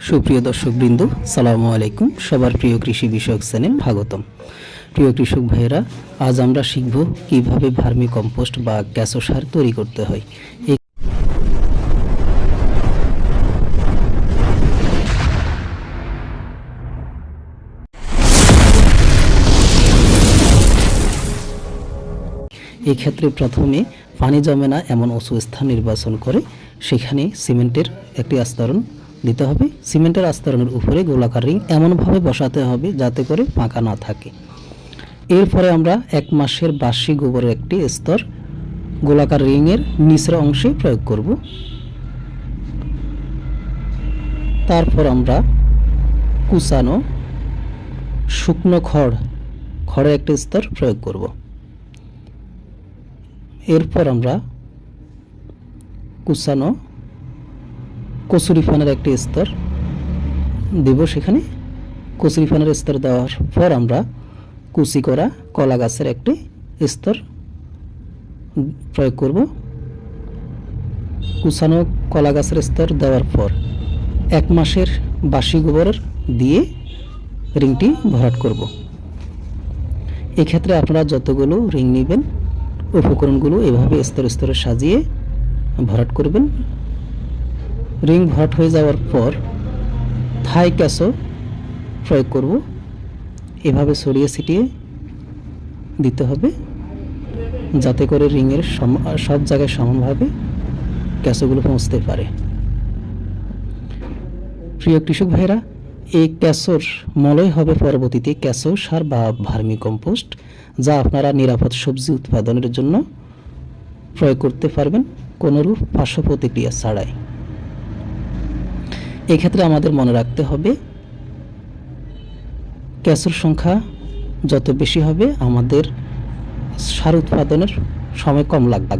সুপ্রিয় দর্শকবৃন্দ, সালামু আলাইকুম। সবার প্রিয় কৃষি বিষয়ক চ্যানেল স্বাগতম। প্রিয় কৃষক ভাইয়েরা, আজ আমরা শিখব কিভাবে ভার্মি কম্পোস্ট বা কেঁচো সার তৈরি করতে হয়। এই ক্ষেত্রে প্রথমে পানি জমে না এমন উঁচু স্থান নির্বাচন করে সেখানে সিমেন্টের একটি আস্তরণ দিতে হবে। সিমেন্টের আস্তরণের উপরে গোলাকার রিং এমনভাবে বসাতে হবে যাতে করে ফাঁকা না থাকে। এরপরে আমরা 1 মাসের বাসি গোবরের একটি স্তর গোলাকার রিংয়ের নিচের অংশে প্রয়োগ করব। তারপর আমরা কুচানো শুকনো খড়ের একটি স্তর প্রয়োগ করব। এরপর আমরা কুচানো কচুরিপানার একটি স্তর দেব। সেখানে কচুরিপানার স্তর দেওয়ার পর আমরা কুচি করা কলা গাছের একটি স্তর প্রয়োগ করব। কুচানো কলা গাছের স্তর দেওয়ার পর 1 মাসের বাসি গোবর দিয়ে রিংটি ভরাট করব। এক্ষেত্রে আপনারা যতগুলো রিং নেবেন উপকরণগুলো এভাবে স্তরে স্তরে সাজিয়ে ভরাট করবেন। রিং ভরাট হয়ে যাওয়ার পর থাই কেঁচো প্রয়োগ করব। এভাবে ছড়িয়ে ছিটিয়ে দিতে হবে যাতে করে রিংয়ের সব জায়গায় সমানভাবে কেঁচোগুলো পৌঁছতে পারে। প্রিয় কৃষক ভাইরা, এই কেঁচোর মলই হবে পরবর্তীতে কেঁচো সার বা ভার্মি কম্পোস্ট, যা আপনারা নিরাপদ সবজি উৎপাদনের জন্য প্রয়োগ করতে পারবেন কোনোরূপ পার্শ্ব প্রতিক্রিয়া ছাড়াই। এক্ষেত্রে আমাদের মনে রাখতে হবে কেঁচোর সংখ্যা যত বেশি হবে আমাদের সার উৎপাদনের সময় কম লাগবে।